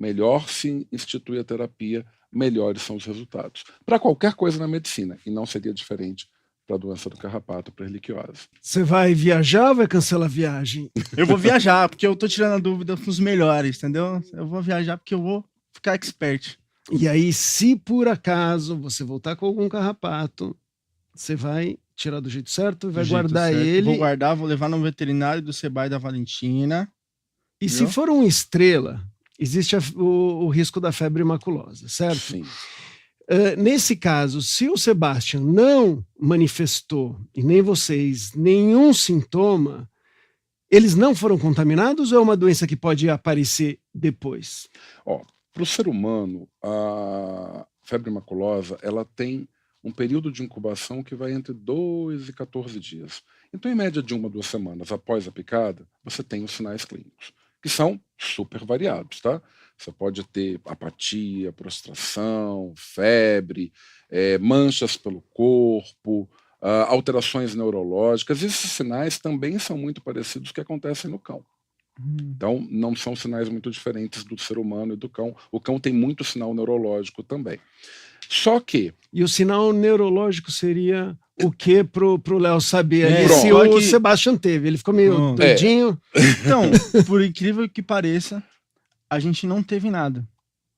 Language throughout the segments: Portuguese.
melhor se institui a terapia, melhores são os resultados. Para qualquer coisa na medicina, e não seria diferente para a doença do carrapato, para a erliquiose. Você vai viajar ou vai cancelar a viagem? Eu vou viajar, porque eu tô tirando a dúvida com os melhores, entendeu? Eu vou viajar porque eu vou ficar expert. E aí, se por acaso você voltar com algum carrapato, você vai tirar do jeito certo e vai guardar ele. Vou guardar, vou levar no veterinário do Sebai da Valentina. E se for um estrela, existe o risco da febre maculosa, certo? Sim. Nesse caso, se o Sebastian não manifestou, e nem vocês, nenhum sintoma, eles não foram contaminados ou é uma doença que pode aparecer depois? Para o ser humano, a febre maculosa ela tem um período de incubação que vai entre 2 e 14 dias. Então, em média de 1 a 2 semanas após a picada, você tem os sinais clínicos, que são super variados, tá? Você pode ter apatia, prostração, febre, manchas pelo corpo, alterações neurológicas. Esses sinais também são muito parecidos que acontecem no cão. Então, não são sinais muito diferentes do ser humano e do cão. O cão tem muito sinal neurológico também. Só que... E o sinal neurológico seria o que pro Léo saber? Se o o Sebastian teve, ele ficou meio doidinho. Então, por incrível que pareça, a gente não teve nada.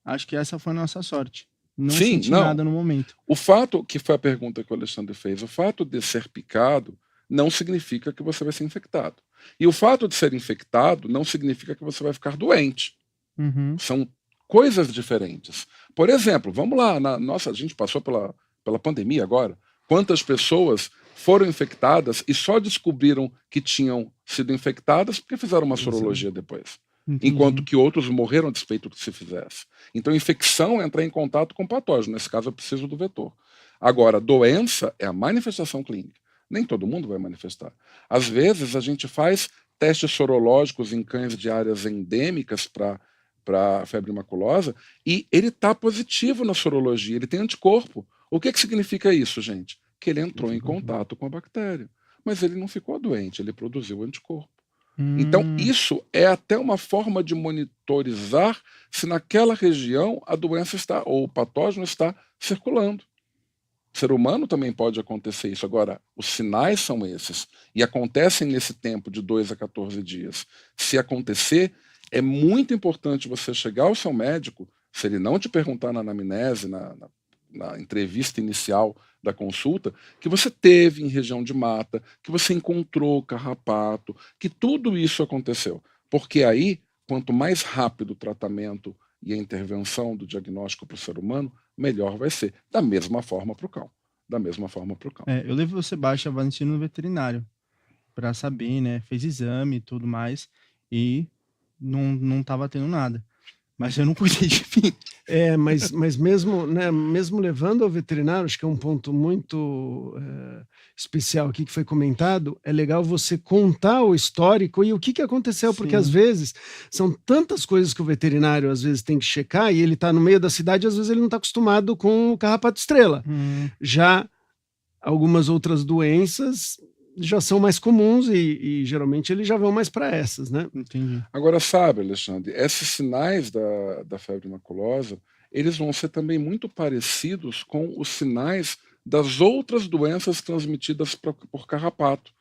Acho que essa foi a nossa sorte. Não senti nada no momento. O fato, que foi a pergunta que o Alexandre fez, o fato de ser picado não significa que você vai ser infectado. E o fato de ser infectado não significa que você vai ficar doente. São coisas diferentes. Por exemplo, vamos lá, a gente passou pela pandemia agora. Quantas pessoas foram infectadas e só descobriram que tinham sido infectadas porque fizeram uma sorologia depois. Enquanto que outros morreram a despeito do que se fizesse. Então, infecção é entrar em contato com o patógeno. Nesse caso, eu preciso do vetor. Agora, doença é a manifestação clínica. Nem todo mundo vai manifestar. Às vezes, a gente faz testes sorológicos em cães de áreas endêmicas para febre maculosa e ele está positivo na sorologia, ele tem anticorpo. O que significa isso, gente? Que ele entrou em contato com a bactéria. Mas ele não ficou doente, ele produziu anticorpo. Então, isso é até uma forma de monitorizar se naquela região a doença está, ou o patógeno está circulando. O ser humano também pode acontecer isso. Agora, os sinais são esses, e acontecem nesse tempo de 2 a 14 dias. Se acontecer, é muito importante você chegar ao seu médico, se ele não te perguntar na anamnese, na entrevista inicial da consulta, que você teve em região de mata, que você encontrou carrapato, que tudo isso aconteceu. Porque aí, quanto mais rápido o tratamento e a intervenção do diagnóstico para o ser humano, melhor vai ser. Da mesma forma para o cão. Eu levei o Sebastião Valentino no veterinário para saber, né? Fez exame e tudo mais e não estava tendo nada. Mas eu não cuidei de mim. Mas mesmo, né, mesmo levando ao veterinário, acho que é um ponto muito especial aqui que foi comentado, é legal você contar o histórico e o que aconteceu, Sim. porque às vezes são tantas coisas que o veterinário às vezes tem que checar e ele está no meio da cidade e às vezes ele não está acostumado com o carrapato estrela. Já algumas outras doenças já são mais comuns e geralmente eles já vão mais para essas, né? Entendi. Agora, sabe, Alexandre, esses sinais da febre maculosa, eles vão ser também muito parecidos com os sinais das outras doenças transmitidas por carrapato.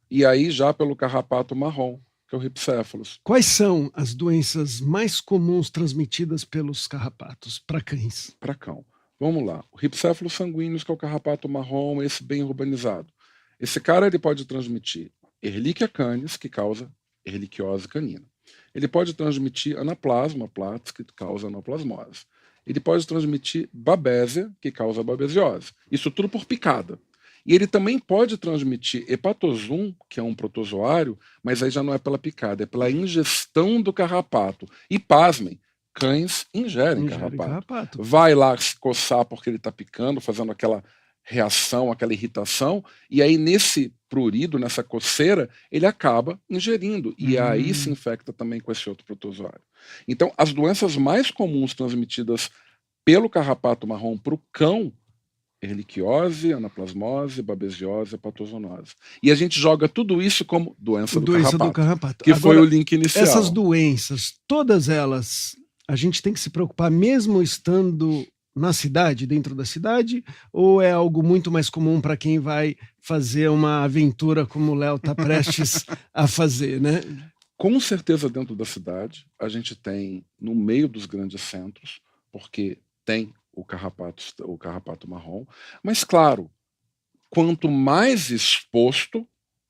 E aí já pelo carrapato marrom, que é o ripséfalos. Quais são as doenças mais comuns transmitidas pelos carrapatos para cães? Para cão. Vamos lá. O ripséfalos sanguíneos, que é o carrapato marrom, esse bem urbanizado. Esse cara ele pode transmitir Ehrlichia canis, que causa erliquiose canina. Ele pode transmitir Anaplasma platis, que causa anaplasmose. Ele pode transmitir Babesia, que causa babesiose. Isso tudo por picada. E ele também pode transmitir hepatosum, que é um protozoário, mas aí já não é pela picada, é pela ingestão do carrapato. E pasmem, cães ingerem carrapato. Vai lá se coçar porque ele está picando, fazendo aquela reação, aquela irritação, e aí nesse prurido, nessa coceira, ele acaba ingerindo, e aí se infecta também com esse outro protozoário. Então, as doenças mais comuns transmitidas pelo carrapato marrom para o cão, erliquiose, anaplasmose, babesiose, hepatozoonose. E a gente joga tudo isso como doença do carrapato, que agora, foi o link inicial. Essas doenças, todas elas a gente tem que se preocupar mesmo estando na cidade, dentro da cidade, ou é algo muito mais comum para quem vai fazer uma aventura como o Léo está prestes a fazer, né? Com certeza dentro da cidade, a gente tem no meio dos grandes centros, porque tem o carrapato marrom, mas claro, quanto mais exposto,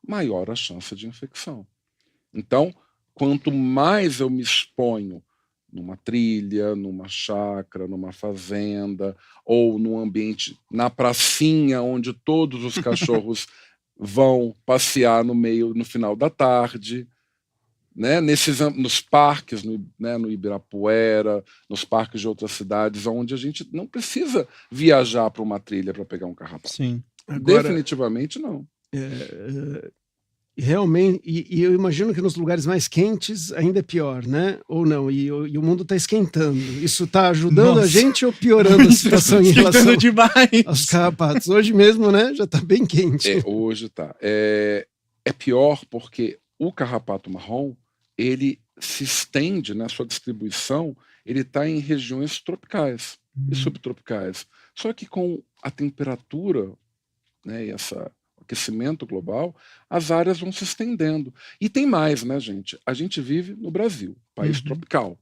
maior a chance de infecção. Então, quanto mais eu me exponho numa trilha, numa chácara, numa fazenda, ou num ambiente, na pracinha, onde todos os cachorros vão passear no final da tarde, né? Nos parques, no Ibirapuera, nos parques de outras cidades, onde a gente não precisa viajar para uma trilha para pegar um carrapato. Sim. Agora, definitivamente não. Realmente, e eu imagino que nos lugares mais quentes ainda é pior, né? Ou não, e o mundo está esquentando. Isso está ajudando a gente ou piorando a situação em relação aos carrapatos? Hoje mesmo, né? Já está bem quente. Hoje está. É pior porque o carrapato marrom, ele se estende na sua distribuição, ele está em regiões tropicais e subtropicais. Só que com a temperatura, né, e esse aquecimento global, as áreas vão se estendendo. E tem mais, né, gente? A gente vive no Brasil, país tropical.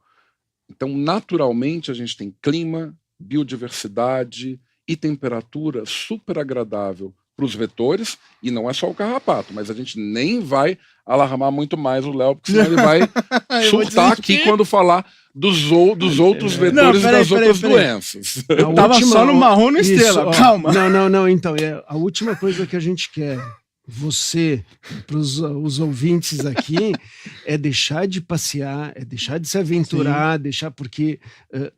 Então, naturalmente, a gente tem clima, biodiversidade e temperatura super agradável para os vetores, e não é só o carrapato, mas a gente nem vai alarmar muito mais o Léo, porque senão ele vai surtar aqui quando falar dos outros vetores e das outras doenças. Eu tava só no marrom no estrela, calma. Não, então, a última coisa que a gente quer, você, para os ouvintes aqui, é deixar de passear, é deixar de se aventurar, porque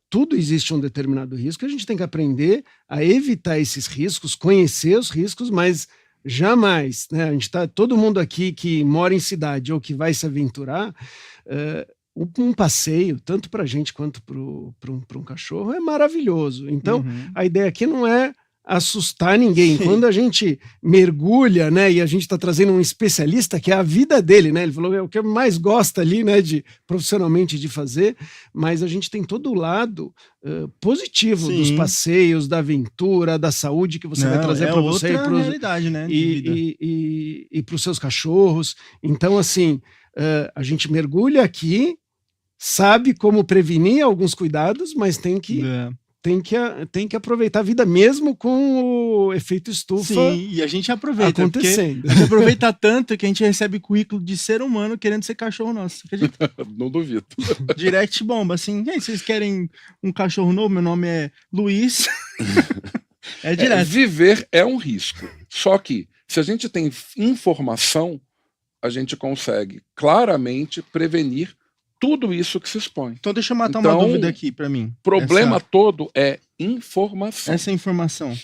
tudo existe um determinado risco, a gente tem que aprender a evitar esses riscos, conhecer os riscos, mas jamais, né? A gente tá, todo mundo aqui que mora em cidade ou que vai se aventurar, um passeio, tanto para a gente quanto para um cachorro, é maravilhoso. Então, a ideia aqui não é assustar ninguém. Sim. Quando a gente mergulha, né, e a gente está trazendo um especialista, que é a vida dele, né, ele falou, é o que mais gosta ali, né, profissionalmente de fazer, mas a gente tem todo o lado positivo dos passeios, da aventura, da saúde que você vai trazer para você e para realidade, né, e para os seus cachorros. Então, assim, a gente mergulha aqui, sabe como prevenir alguns cuidados, mas tem que aproveitar a vida mesmo com o efeito estufa. Sim, e a gente aproveita. Acontecendo. A gente aproveita tanto que a gente recebe currículo de ser humano querendo ser cachorro nosso. Não duvido. Direct bomba, assim. E aí, vocês querem um cachorro novo? Meu nome é Luiz. É direto. Viver é um risco. Só que, se a gente tem informação, a gente consegue claramente prevenir tudo isso que se expõe. Então deixa eu matar uma dúvida aqui para mim. O problema todo é informação. Essa informação.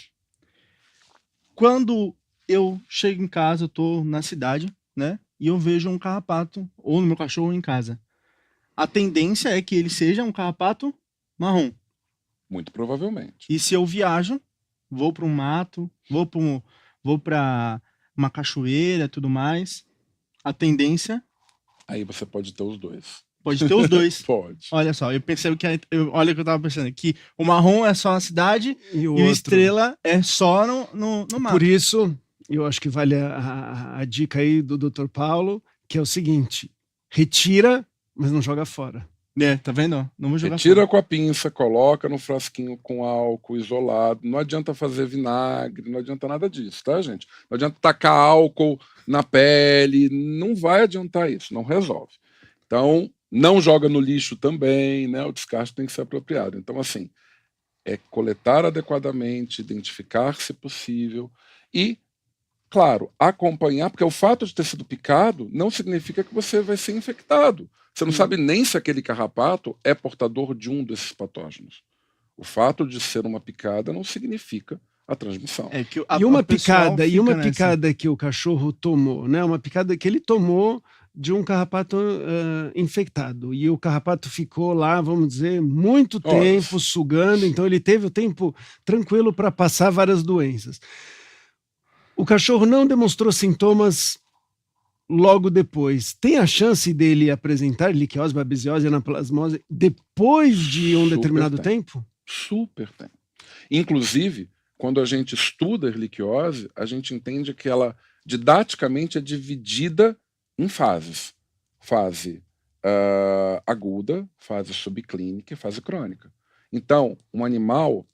Quando eu chego em casa, eu tô na cidade, né? E eu vejo um carrapato, ou no meu cachorro em casa. A tendência é que ele seja um carrapato marrom. Muito provavelmente. E se eu viajo, vou para um mato, vou para uma cachoeira e tudo mais, a tendência... Aí você pode ter os dois. Pode ter os dois. Pode. Olha só, eu pensei que olha o que eu tava pensando, que o marrom é só na cidade e o estrela é só no mato. Por isso, eu acho que vale a dica aí do Dr. Paulo, que é o seguinte: retira, mas não joga fora. Tá vendo? Não vou jogar retira fora. Com a pinça, coloca no frasquinho com álcool isolado. Não adianta fazer vinagre, não adianta nada disso, tá, gente? Não adianta tacar álcool na pele, não vai adiantar isso, não resolve. Então, não joga no lixo também, né? O descarte tem que ser apropriado. Então, assim, é coletar adequadamente, identificar se possível e, claro, acompanhar, porque o fato de ter sido picado não significa que você vai ser infectado. Você não sabe nem se aquele carrapato é portador de um desses patógenos. O fato de ser uma picada não significa a transmissão. E uma picada que o cachorro tomou, né? Uma picada que ele tomou de um carrapato infectado. E o carrapato ficou lá, vamos dizer, muito tempo sugando, então ele teve o tempo tranquilo para passar várias doenças. O cachorro não demonstrou sintomas logo depois, tem a chance dele apresentar erliquiose, babesiose, anaplasmose depois de um determinado tempo? Super tem. Inclusive, quando a gente estuda a erliquiose, a gente entende que ela, didaticamente, é dividida em fases. Fase aguda, fase subclínica e fase crônica. Então, um animal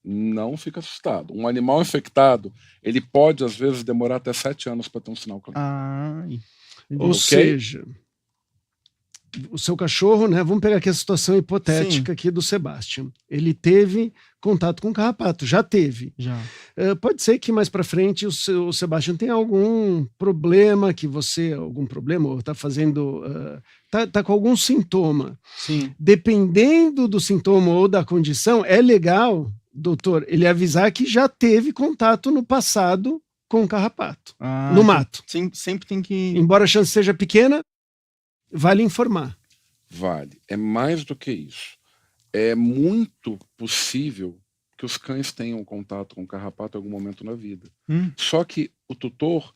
não fica assustado. Um animal infectado, ele pode, às vezes, demorar até 7 anos para ter um sinal clínico. Ou seja, o seu cachorro, né? Vamos pegar aqui a situação hipotética aqui do Sebastian. Ele teve contato com carrapato, já teve. Já. Pode ser que mais para frente o Sebastian tenha algum problema ou tá fazendo, tá com algum sintoma. Sim. Dependendo do sintoma ou da condição, é legal, doutor, ele avisar que já teve contato no passado com carrapato, no mato. Sim, sempre tem que... Embora a chance seja pequena, vale informar. Vale. É mais do que isso. É muito possível que os cães tenham contato com carrapato em algum momento na vida. Só que o tutor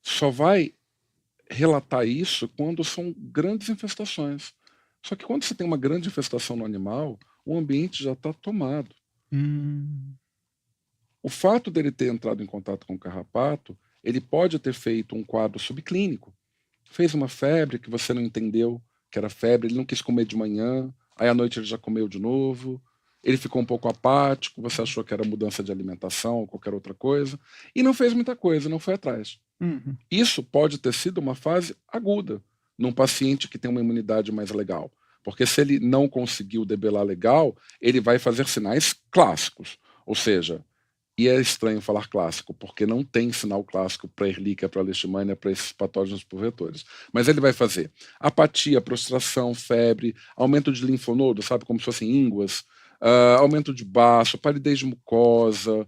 só vai relatar isso quando são grandes infestações. Só que quando você tem uma grande infestação no animal, o ambiente já está tomado. O fato dele ter entrado em contato com o carrapato, ele pode ter feito um quadro subclínico. Fez uma febre que você não entendeu que era febre, ele não quis comer de manhã, aí à noite ele já comeu de novo, ele ficou um pouco apático, você achou que era mudança de alimentação ou qualquer outra coisa, e não fez muita coisa, não foi atrás. Isso pode ter sido uma fase aguda, num paciente que tem uma imunidade mais legal. Porque se ele não conseguiu debelar legal, ele vai fazer sinais clássicos. Ou seja, e é estranho falar clássico, porque não tem sinal clássico para Ehrlichia, para Leishmania, para esses patógenos por vetores. Mas ele vai fazer apatia, prostração, febre, aumento de linfonodo, sabe, como se fossem ínguas, aumento de baço, palidez de mucosa,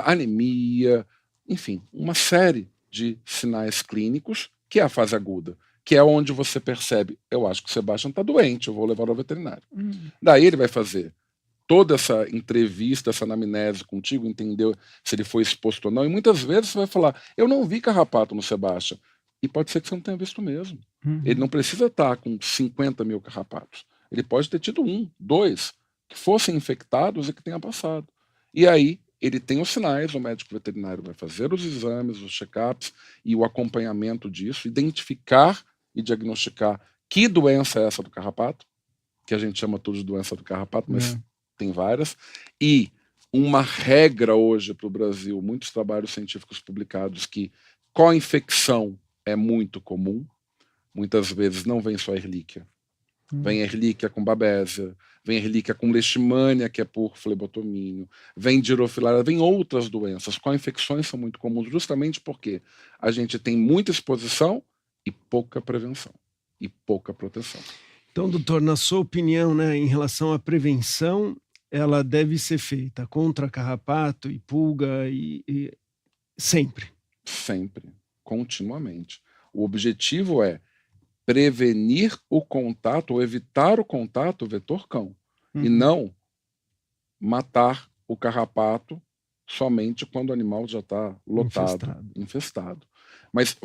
anemia, enfim, uma série de sinais clínicos, que é a fase aguda, que é onde você percebe, eu acho que o Sebastian está doente, eu vou levar ao veterinário. Daí ele vai fazer toda essa entrevista, essa anamnese contigo, entendeu se ele foi exposto ou não, e muitas vezes você vai falar, eu não vi carrapato no Sebastian, e pode ser que você não tenha visto mesmo. Ele não precisa estar com 50 mil carrapatos, ele pode ter tido 1, 2, que fossem infectados e que tenha passado. E aí, ele tem os sinais, o médico veterinário vai fazer os exames, os check-ups e o acompanhamento disso, identificar e diagnosticar que doença é essa do carrapato, que a gente chama tudo de doença do carrapato, mas tem várias, e uma regra hoje para o Brasil, muitos trabalhos científicos publicados, que co-infecção é muito comum, muitas vezes não vem só Ehrlichia, vem Ehrlichia com babésia, vem Ehrlichia com leishmania, que é por flebotomínio, vem dirofilária, vem outras doenças. Co-infecções são muito comuns justamente porque a gente tem muita exposição e pouca prevenção, e pouca proteção. Então, doutor, na sua opinião, né, em relação à prevenção, ela deve ser feita contra carrapato e pulga e sempre? Sempre, continuamente. O objetivo é prevenir o contato ou evitar o contato vetor-cão e não matar o carrapato somente quando o animal já está lotado, infestado. Mas